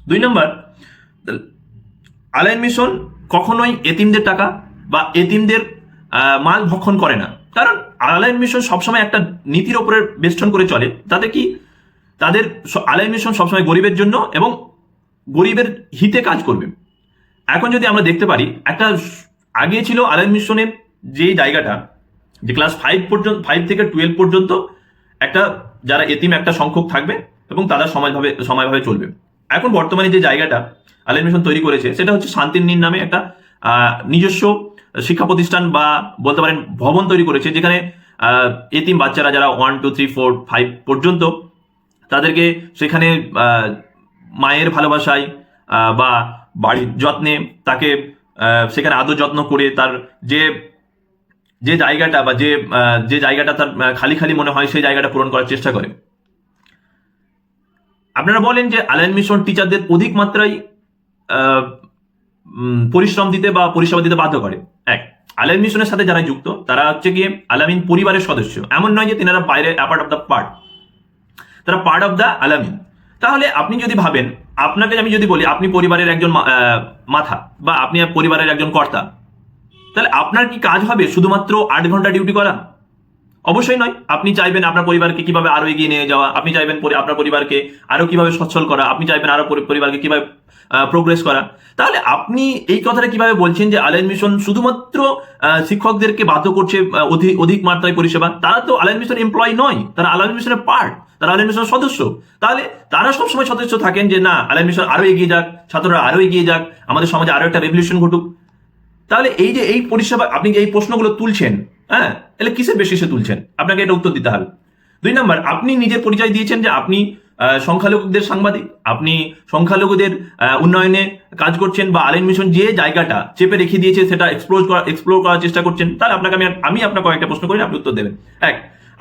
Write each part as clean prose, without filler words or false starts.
দুই নম্বর, আলাইন মিশন কখনোই এতিমদের টাকা বা এতিমদের মাল ভক্ষণ করে না। কারণ আলাইন মিশন সবসময় একটা নীতির ওপরে বেষ্টন করে চলে, তাতে কি তাদের আলাইন মিশন সবসময় গরিবের জন্য এবং গরিবের হিতে কাজ করবে। এখন যদি আমরা দেখতে পারি, একটা আগে ছিল আলাইন মিশনের যে জায়গাটা, যে ক্লাস 5 থেকে 12 পর্যন্ত একটা যারা এতিম একটা সংখ্যক থাকবে এবং তারা সময়ভাবে চলবে। এখন বর্তমানে যে জায়গাটা আলাইন মিশন তৈরি করেছে সেটা হচ্ছে শান্তির নীড় নামে একটা নিজস্ব শিক্ষা প্রতিষ্ঠান বা বলতে পারেন ভবন তৈরি করেছে, যেখানে এতিম বাচ্চারা যারা 1, 2, 3, 4, 5 পর্যন্ত তাদেরকে সেখানে মায়ের ভালোবাসায় বা বাড়ির যত্নে তাকে সেখানে আদর যত্ন করে তার যে জায়গাটা বা যে জায়গাটা তার খালি খালি মনে হয় সেই জায়গাটা পূরণ করার চেষ্টা করে। আপনারা বলেন যে আলাইন মিশন টিচারদের অধিক মাত্রায় পরিশ্রম দিতে বা পরিষেবা দিতে বাধ্য করে। আলাইন মিশনের সাথে যারা যুক্ত তারা হচ্ছে গিয়ে আলামিন পরিবারের সদস্য, এমন নয় যে তিনারা বাইরে পার্ট অফ দ্য পার্ট, তারা পার্ট অফ দ্য আলামিন। তাহলে আপনি যদি ভাবেন, আপনাকে আমি যদি বলি আপনি পরিবারের একজন মাথা বা আপনি পরিবারের একজন কর্তা, তাহলে আপনার কি কাজ হবে শুধুমাত্র 8 ঘন্টা ডিউটি করা? অবশ্যই নয়। আপনি চাইবেন আপনার পরিবারকে কিভাবে আরো এগিয়ে নিয়ে যাওয়া, আপনি চাইবেন আপনার পরিবারকে আরো কিভাবে সচ্ছল করা, আপনি চাইবেন আরো পরিবারকে কিভাবে প্রোগ্রেস করা। তাহলে আপনি এই কথাটা কিভাবে বলছেন যে আলাইন মিশন শুধুমাত্র শিক্ষকদেরকে বাধ্য করছে অধিক মাত্রায় পরিষেবা? তারা তো আলাইন মিশন এমপ্লয় নয়, তারা আলাইন মিশনের পার্ট, তারা আলাইন মিশনের সদস্য। তাহলে তারা সবসময় সদস্য থাকেন যে না, আলাইন মিশন আরো এগিয়ে যাক, ছাত্ররা আরো এগিয়ে যাক, আমাদের সমাজে আরো একটা রেভলিউশন ঘটুক। তাহলে এই যে এই পরিষেবা আপনি যে এই প্রশ্নগুলো তুলছেন, তাহলে কিসের বেশিসে তুলছেন? আপনাকে এটা উত্তর দিতে হবে। 2 নম্বর, আপনি নিজের পরিচয় দিয়েছেন যে আপনি সংখ্যালঘুদের সাংবাদিক, আপনি সংখ্যালঘুদের উন্নয়নে কাজ করছেন বা আলাইন মিশন যে জায়গাটা চেপে রেখে দিয়েছে সেটা এক্সপ্লোর করার চেষ্টা করছেন। তাহলে আপনাকে আমি আপনাকে কয়েকটা প্রশ্ন করি, আপনি উত্তর দেবেন।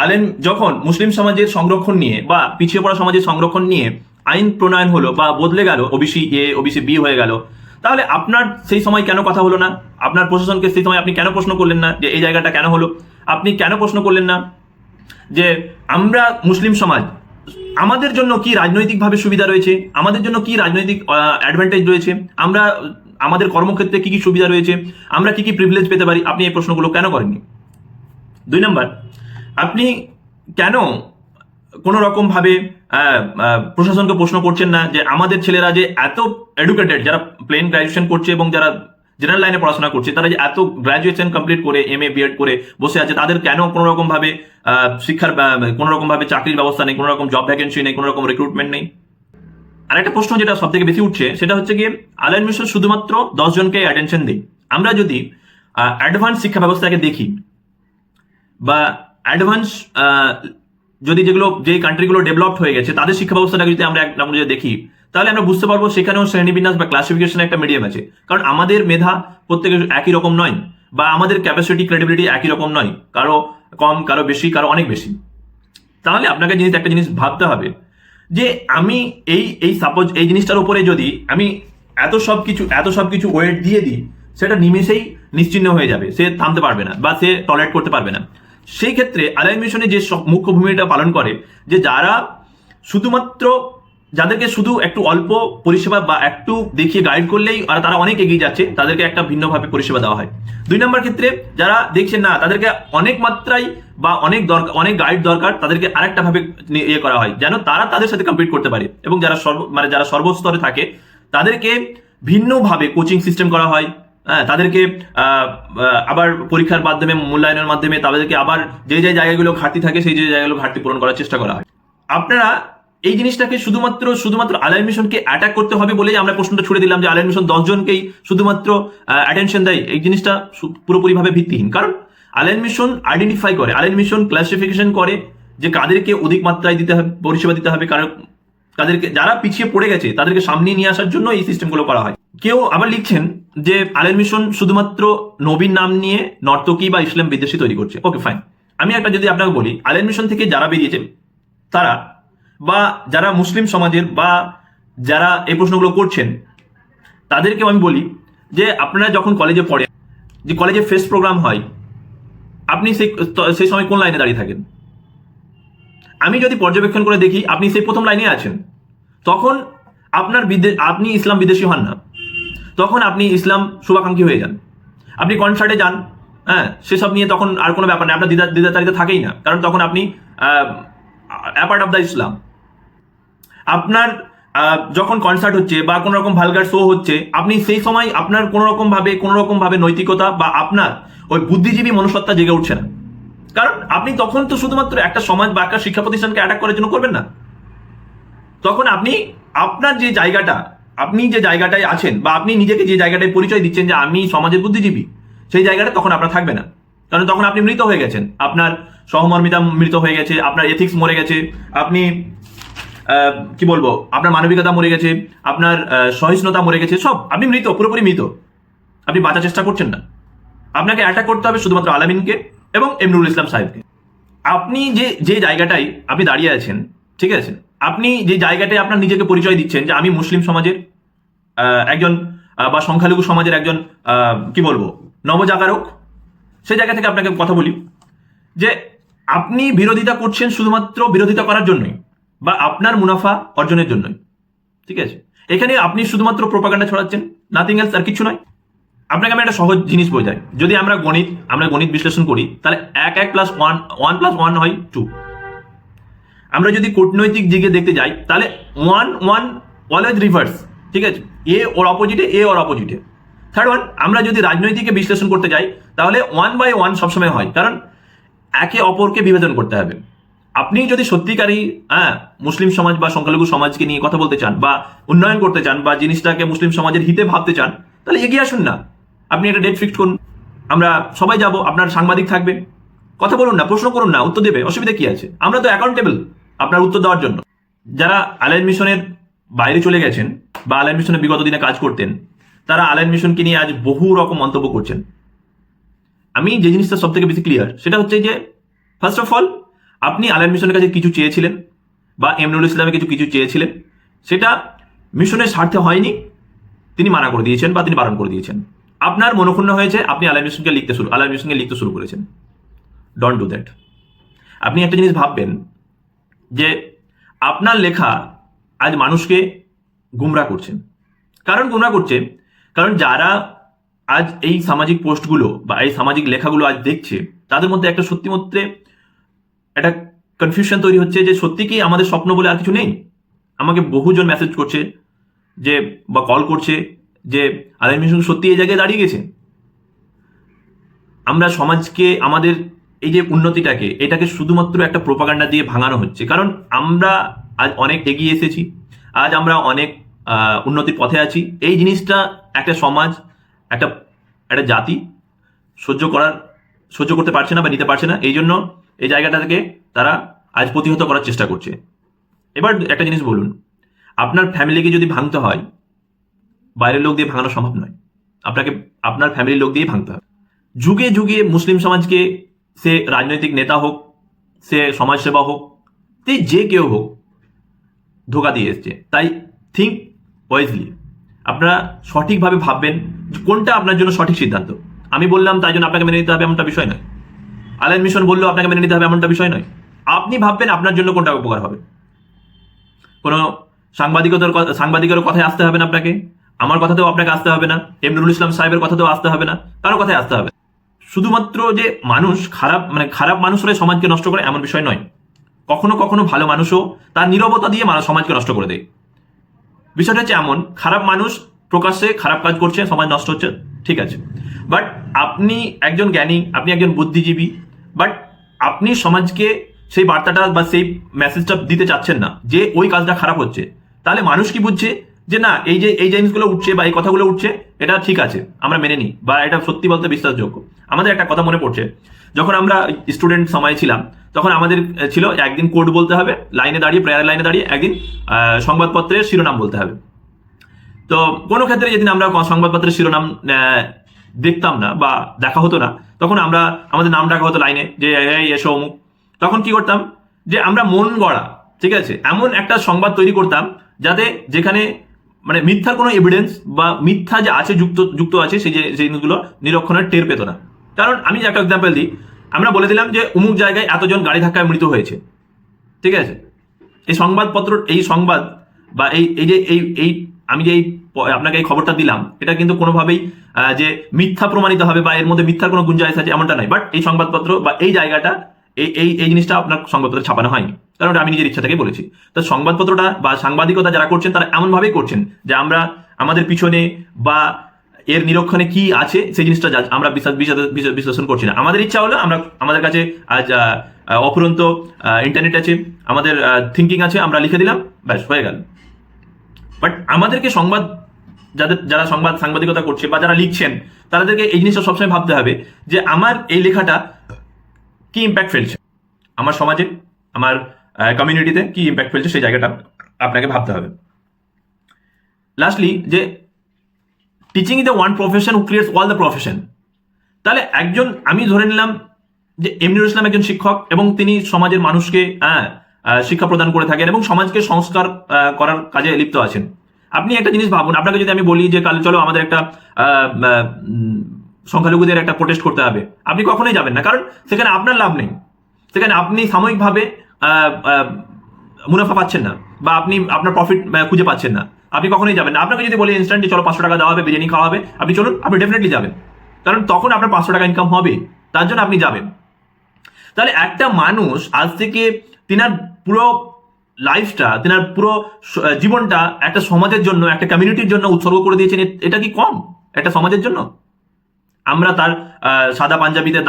আলাইন যখন মুসলিম সমাজের সংরক্ষণ নিয়ে বা পিছিয়ে পড়া সমাজের সংরক্ষণ নিয়ে আইন প্রণয়ন হলো বা বদলে গেল, ওবিসি এ ওবিসি বি হয়ে গেল, তাহলে আপনার সেই সময় কেন কথা হলো না? আপনার প্রশাসনকে সেই সময় আপনি কেন প্রশ্ন করলেন না যে এই জায়গাটা কেন হলো? আপনি কেন প্রশ্ন করলেন না যে আমরা মুসলিম সমাজ, আমাদের জন্য কি রাজনৈতিকভাবে সুবিধা রয়েছে, আমাদের জন্য কি রাজনৈতিক অ্যাডভান্টেজ রয়েছে, আমরা আমাদের কর্মক্ষেত্রে কি কি সুবিধা রয়েছে, আমরা কি কি প্রিভিলেজ পেতে পারি? আপনি এই প্রশ্নগুলো কেন করেননি? 2 নম্বর, আপনি কেন কোনো রকম ভাবে প্রশাসনকে প্রশ্ন করছেন না যে আমাদের ছেলেরা যে এত এডুকেটেড, যারা প্লেন গ্রাজুয়েশন করছে এবং যারা জেনারেল লাইনে পড়াশোনা করছে, তারা যে এত গ্রাজুয়েশন কমপ্লিট করে MA BEd করে বসে আছে, তাদের কেন কোনো রকম ভাবে শিক্ষার কোনো রকম ভাবে চাকরির ব্যবস্থা নেই, কোনো রকম জব ভ্যাকেন্সি নেই, কোনো রকম রিক্রুটমেন্ট নেই? আরেকটা প্রশ্ন যেটা সব থেকে বেশি উঠছে সেটা হচ্ছে গিয়ে আলাইন মিশন শুধুমাত্র 10 জনকে অ্যাটেনশন দেই। আমরা যদি অ্যাডভান্স শিক্ষা ব্যবস্থাকে দেখি বা অ্যাডভান্স যে কান্ট্রিগুলো ডেভেলপড হয়ে গেছে তাদের শিক্ষা ব্যবস্থাটাকে যদি আমরা যদি দেখি, তাহলে আমরা বুঝতে পারবো সেখানেও শ্রেণীবিন্যাস বা ক্লাসিফিকেশনের একটা মিডিয়াম আছে। কারণ আমাদের মেধা প্রত্যেকের একই রকম নয়, বা আমাদের ক্যাপাসিটি ক্রেডিবিলিটি একই রকম নয়, কারো কম, কারো বেশি, কারো অনেক বেশি। তাহলে আপনাকে একটা জিনিস ভাবতে হবে যে আমি সাপোজ এই জিনিসটার উপরে যদি আমি এত সব কিছু ওয়েট দিয়ে দিই, সেটা নিমেষেই নিশ্চিহ্ন হয়ে যাবে, সে থামতে পারবে না বা সে টলারেট করতে পারবে না। সেই ক্ষেত্রে আলাইন মিশনে যে মুখ্য ভূমিকা পালন করে, যে যারা শুধুমাত্র যাদেরকে শুধু একটু অল্প পরিষেবা বা একটু দেখিয়ে গাইড করলেই আর তারা অনেক এগিয়ে যাচ্ছে, তাদেরকে একটা ভিন্নভাবে পরিষেবা দেওয়া হয়। 2 নম্বর ক্ষেত্রে যারা দেখছেন না, তাদেরকে অনেক মাত্রায় বা অনেক গাইড দরকার, তাদেরকে আরেকটা ভাবে করা হয় যেন তারা তাদের সাথে কম্পিট করতে পারে। এবং যারা সর্বস্তরে থাকে তাদেরকে ভিন্নভাবে কোচিং সিস্টেম করা হয়। তাদেরকে আবার পরীক্ষার মাধ্যমে, মূল্যায়নের মাধ্যমে তাদেরকে আবার যে জায়গাগুলো ঘাটতি থাকে সেই জায়গাগুলো ঘাটতি পূরণ করার চেষ্টা করা হয়। আপনারা এই জিনিসটাকে শুধুমাত্র আলাইন মিশনকে অ্যাটাক করতে হবে বলেই আমরা প্রশ্নটা ছুড়ে দিলাম যে আলাইন মিশন 10 জনকেই শুধুমাত্র অ্যাটেনশন দেয়। এই জিনিসটা পুরোপুরিভাবে ভিত্তিহীন। কারণ আলাইন মিশন আইডেন্টিফাই করে, আলাইন মিশন ক্লাসিফিকেশন করে যে কাদেরকে অধিক মাত্রায় পরিষেবা দিতে হবে, তাদেরকে যারা পিছিয়ে পড়ে গেছে তাদেরকে সামনে নিয়ে আসার জন্য এই সিস্টেমগুলো করা হয়। কেউ আবার লিখছেন যে আলাইন মিশন শুধুমাত্র নবীর নাম নিয়ে নর্তকী বা ইসলাম বিদ্বেষী তৈরি করছে। ওকে, ফাইন। আমি একটা যদি আপনাকে বলি, আলাইন মিশন থেকে যারা বেরিয়েছে তারা বা যারা মুসলিম সমাজের বা যারা এই প্রশ্নগুলো করছেন, তাদেরকেও আমি বলি যে আপনারা যখন কলেজে পড়েন, যে কলেজে ফেস্ট প্রোগ্রাম হয়, আপনি সেই সময় কোন লাইনে দাঁড়িয়ে থাকেন? আমি যদি পর্যবেক্ষণ করে দেখি আপনি সেই প্রথম লাইনে আছেন। তখন আপনি ইসলাম বিদেশি হন না, তখন আপনি ইসলাম শুভাকাঙ্ক্ষী হয়ে যান। আপনি কনসার্টে যান, হ্যাঁ, সেসব নিয়ে তখন আর কোনো ব্যাপার নেই, আপনার দ্বিধাচারিতা থাকেই না, কারণ তখন আপনি অ্যাপার্ট অফ দ্য ইসলাম। আপনার যখন কনসার্ট হচ্ছে বা কোনো রকম ভালগার শো হচ্ছে, আপনি সেই সময় আপনার কোনো রকম ভাবে নৈতিকতা বা আপনার ওই বুদ্ধিজীবী মনুষ্যত্বা জেগে উঠছে না, কারণ আপনি তখন তো শুধুমাত্র একটা সমাজ বা একটা শিক্ষা প্রতিষ্ঠানকে অ্যাটাক করার জন্য করবেন না। তখন আপনি আপনার যে জায়গাটা, আপনি যে জায়গাটায় আছেন বা আপনি নিজেকে যে জায়গাটায় পরিচয় দিচ্ছেন যে আমি সমাজের বুদ্ধিজীবী, সেই জায়গাটা তখন আপনার থাকবে না, কারণ তখন আপনি মৃত হয়ে গেছেন, আপনার সহমর্মিতা মৃত হয়ে গেছে, আপনার এথিক্স মরে গেছে, আপনি কি বলবো, আপনার মানবিকতা মরে গেছে, আপনার সহিষ্ণুতা মরে গেছে, সব আপনি মৃত, পুরোপুরি মৃত। আপনি বাঁচার চেষ্টা করছেন না, আপনাকে অ্যাটাক করতে হবে শুধুমাত্র আলামিনকে এবং এমরুল ইসলাম সাহেবকে। আপনি যে জায়গাটায় আপনি দাঁড়িয়ে আছেন, ঠিক আছে, আপনি যে জায়গাটায় আপনার নিজেকে পরিচয় দিচ্ছেন যে আমি মুসলিম সমাজের একজন বা সংখ্যালঘু সমাজের একজন কি বলবো নবজাগরক, সেই জায়গা থেকে আপনাকে কথা বলি যে আপনি বিরোধিতা করছেন শুধুমাত্র বিরোধিতা করার জন্যই বা আপনার মুনাফা অর্জনের জন্যই, ঠিক আছে। এখানে আপনি শুধুমাত্র প্রোপাগান্ডা ছড়াচ্ছেন, নাথিং এলস, আর কিছু নয়। আপনাকে আমি একটা সহজ জিনিস বোঝাই, যদি আমরা গণিত বিশ্লেষণ করি, তাহলে 1+1 হয় 2। আমরা যদি কূটনৈতিক দিকে দেখতে যাই, তাহলে 1 অলওয়েজ রিভার্স, ঠিক আছে, এ ওর অপোজিটে। থার্ড ওয়ান, আমরা যদি রাজনৈতিকে বিশ্লেষণ করতে যাই, তাহলে 1/1 সবসময় হয়, কারণ একে অপরকে বিভাজন করতে হবে। আপনি যদি সত্যিকারই মুসলিম সমাজ বা সংখ্যালঘু সমাজকে নিয়ে কথা বলতে চান বা উন্নয়ন করতে চান বা জিনিসটাকে মুসলিম সমাজের হিতে ভাবতে চান, তাহলে এগিয়ে আসুন না, আপনি একটা ডেট ফিক্সড করুন, আমরা সবাই যাব, আপনার সাংবাদিক থাকবে, কথা বলুন না, প্রশ্ন করুন না, উত্তর দেবে, অসুবিধা কি আছে? আমরা তো অ্যাকাউন্টেবল আপনার উত্তর দেওয়ার জন্য। যারা আলাইন মিশনের বাইরে চলে গেছেন বা আলাইন মিশনে বিগত দিনে কাজ করতেন, তারা আলাইন মিশনকে নিয়ে আজ বহু রকম মন্তব্য করছেন। আমি যে জিনিসটা সব থেকে বেশি ক্লিয়ার, সেটা হচ্ছে যে ফার্স্ট অফ অল, আপনি আলাইন মিশনের কাছে কিছু চেয়েছিলেন বা এমরুল ইসলামে কিছু চেয়েছিলেন, সেটা মিশনের স্বার্থে হয়নি, তিনি মানা করে দিয়েছেন বা তিনি বারণ করে দিয়েছেন। আপনার মনক্ষুণ্ণ হয়েছে, আপনি আলাইন মিশনকে লিখতে শুরু করেছেন। Don't do that. আপনি একটা জিনিস ভাববেন যে আপনার লেখা আজ মানুষকে গুমরা করছেন। কারণ যারা আজ এই সামাজিক পোস্টগুলো বা এই সামাজিক লেখাগুলো আজ দেখছে, তাদের মধ্যে একটা সত্যি একটা কনফিউশন তৈরি হচ্ছে যে সত্যি কি আমাদের স্বপ্ন বলে আর কিছু নেই। আমাকে বহুজন মেসেজ করছে যে বা কল করছে যে আলাইন মিশন সত্যি এই জায়গায় দাঁড়িয়ে গেছে। আমরা সমাজকে, আমাদের এই যে উন্নতিটাকে, এটাকে শুধুমাত্র একটা প্রোপাগান্ডা দিয়ে ভাঙানো হচ্ছে, কারণ আমরা আজ অনেক এগিয়ে এসেছি, আজ আমরা অনেক উন্নতির পথে আছি। এই জিনিসটা একটা সমাজ, একটা জাতি সহ্য করতে পারছে না বা নিতে পারছে না, এই জন্য এই জায়গাটা থেকে তারা আজ প্রতিহত করার চেষ্টা করছে। এবার একটা জিনিস বলুন, আপনার ফ্যামিলিকে যদি ভাঙতে হয়, বাইরের লোক দিয়ে ভাঙানো সম্ভব নয়, আপনাকে আপনার ফ্যামিলির লোক দিয়েই ভাঙতে হবে। যুগে যুগে মুসলিম সমাজকে, সে রাজনৈতিক নেতা হোক, সে সমাজসেবা হোক, যে কেউ হোক, ধোকা দিয়ে এসছে। তাই থিঙ্ক ওয়াইজলি, আপনারা সঠিকভাবে ভাববেন কোনটা আপনার জন্য সঠিক সিদ্ধান্ত। আমি বললাম তাই জন্য আপনাকে মেনে নিতে হবে এমনটা বিষয় নয়, আলাইন মিশন বললেও আপনাকে মেনে নিতে হবে এমনটা বিষয় নয়। আপনি ভাববেন আপনার জন্য কোনটা উপকার হবে। কোনো সাংবাদিকের কথায় আসতে হবে না আপনাকে, আমার কথাতেও আপনাকে আসতে হবে না, এমরুল ইসলাম সাহেবের কথাতেও আসতে হবে না, কারো কথায় আসতে হবে। শুধুমাত্র যে মানুষ খারাপ মানুষরাই সমাজকে নষ্ট করে এমন বিষয় নয়, কখনো কখনো ভালো মানুষও তার নীরবতা দিয়ে সমাজকে নষ্ট করে দেয়। বিষয়টা হচ্ছে এমন, খারাপ মানুষ প্রকাশ্যে খারাপ কাজ করছে, সমাজ নষ্ট হচ্ছে, ঠিক আছে, বাট আপনি একজন জ্ঞানী, আপনি একজন বুদ্ধিজীবী, বাট আপনি সমাজকে সেই বার্তাটা বা সেই মেসেজটা দিতে চাচ্ছেন না যে ওই কাজটা খারাপ হচ্ছে। তাহলে মানুষ কি বুঝছে যে না, এই জিনিসগুলো উঠছে বা এই কথাগুলো উঠছে, এটা ঠিক আছে, আমরা মেনে নিই বা এটা সত্যি বলতে বিশ্বাসযোগ্য। আমাদের একটা কথা মনে পড়ছে, যখন আমরা স্টুডেন্ট সময় ছিলাম, তখন আমাদের ছিল একদিন কোড বলতে হবে লাইনে দাঁড়িয়ে, প্রেয়ার লাইনে দাঁড়িয়ে, একদিন সংবাদপত্রের শিরোনাম বলতে হবে। তো কোনো ক্ষেত্রে যেদিন আমরা সংবাদপত্রের শিরোনাম দেখতাম না বা দেখা হতো না, তখন আমাদের নাম ডাকা হতো লাইনে যে এই এসো অমুক। তখন কি করতাম যে আমরা মন গড়া, ঠিক আছে, এমন একটা সংবাদ তৈরি করতাম যাতে যেখানে মানে মিথ্যার কোনো এভিডেন্স বা মিথ্যা যে আছে যুক্ত আছে সেই জিনিসগুলো নিরক্ষণের টের পেত না। কারণ আমি যে একটা এক্সাম্পল দিই, আমরা বলে দিলাম যে অমুক জায়গায় এতজন গাড়ি ধাক্কায় মৃত হয়েছে, ঠিক আছে, এই সংবাদ বা এই যে এই আমি যে আপনাকে এই খবরটা দিলাম, এটা কিন্তু কোনোভাবেই যে মিথ্যা প্রমাণিত হবে বা এর মধ্যে মিথ্যার কোনো গুঞ্জাইশ আছে এমনটা নয়। বাট এই সংবাদপত্র বা এই জায়গাটা এই জিনিসটা আপনার সংবাদপত্রে ছাপানো হয়নি, কারণ আমি নিজের ইচ্ছা থেকে বলেছি। তো সংবাদপত্রটা বা সাংবাদিকতা যারা করছেন তারা এমনভাবেই করছেন যে আমরা আমাদের পিছনে বা এর নিরক্ষণে কি আছে সেই জিনিসটা আমরা বিশ্লেষণ করছি না। আমাদের ইচ্ছা হলো আমাদের কাছে আজ অফুরন্ত ইন্টারনেট আছে, আমাদের থিঙ্কিং আছে, আমরা লিখে দিলাম, ব্যাস হয়ে গেল। বাট আমাদেরকে যারা সাংবাদিকতা করছে বা যারা লিখছেন তাদেরকে এই জিনিসটা সবসময় ভাবতে হবে যে আমার এই লেখাটা কি ইম্প্যাক্ট ফেলছে আমার সমাজে, আমার কমিউনিটিতে কি ইম্প্যাক্ট ফেলছে, সেই জায়গাটা আপনাকে ভাবতে হবে। লাস্টলি, যে teaching is the one profession who creates all the profession. তাহলে আমি ধরে নিলাম যে এমনিরুল ইসলাম একজন শিক্ষক এবং তিনি সমাজের মানুষকে শিক্ষা প্রদান করে থাকেন এবং সমাজকে সংস্কার করার কাজে লিপ্ত আছেন। আপনি একটা জিনিস ভাবুন, আপনাকে যদি আমি বলি যে কাল চলো আমাদের একটা সংখ্যালঘুদের একটা প্রোটেস্ট করতে হবে, আপনি কখনোই যাবেন না, কারণ সেখানে আপনার লাভ নেই, সেখানে আপনি সাময়িকভাবে মুনাফা পাচ্ছেন না বা আপনি আপনার প্রফিট খুঁজে পাচ্ছেন না, আপনি কখনোই যাবেন না। আপনাকে যদি বলি ইনস্ট্যান্টলি চলো 500 টাকা দেওয়া হবে, বিরিয়ানি খাওয়া হবে, আপনি চলুন, আপনি ডেফিনেটলি যাবেন, কারণ তখন আপনার 500 টাকা ইনকাম হবে, তার জন্য আপনি যাবেন। তাহলে একটা মানুষ আজ থেকে তিনার পুরো লাইফটা, তিনার পুরো জীবনটা একটা সমাজের জন্য, একটা কমিউনিটির জন্য উৎসর্গ করে দিয়েছেন, এটা কি কম একটা সমাজের জন্য? আমরা তার সাদা পাঞ্জাবিতে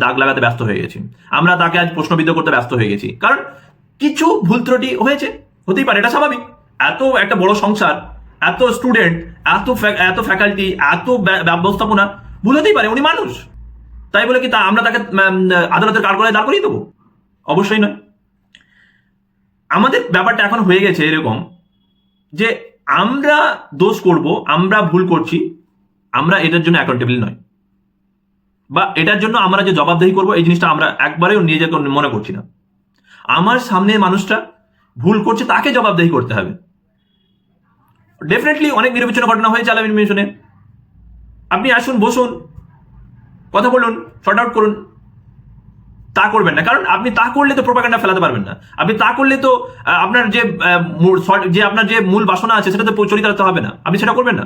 দাগ লাগাতে ব্যস্ত হয়ে গেছি, আমরা তাকে আজ প্রশ্নবিদ্ধ করতে ব্যস্ত হয়ে গেছি, কারণ কিছু ভুল ত্রুটি হয়েছে, হতেই পারে, এটা স্বাভাবিক। এত একটা বড় সংসার, এত স্টুডেন্ট, এত ফ্যাকাল্টি, এত ব্যবস্থাপনা, ভুল হতেই পারে, উনি মানুষ। তাই বলে কি আমরা তাকে আদালতের কাঠগড়ায় দাঁড় করিয়ে দেবো? অবশ্যই নয়। আমাদের ব্যাপারটা এখন হয়ে গেছে এরকম যে আমরা দোষ করব, আমরা ভুল করছি, আমরা এটার জন্য অ্যাকাউন্টেবল নয়, বা এটার জন্য আমরা যে জবাবদেহি করবো এই জিনিসটা আমরা একবারেও নিজেকে মনে করছি না। আমার সামনে মানুষটা ভুল করছে, তাকে জবাবদেহি করতে হবে। ডেফিনেটলি অনেক নির্বাচন ঘটনা হয়েছে আলামিন মিশনে, আপনি আসুন, বসুন, কথা বলুন, শর্ট আউট করুন। তা করবেন না, কারণ আপনি তা করলে তো প্রোপাগান্ডা ফেলাতে পারবেন না, আপনি তা করলে তো আপনার যে আপনার যে মূল বাসনা আছে সেটা তো চরিতার্থ হবে না, আপনি সেটা করবেন না।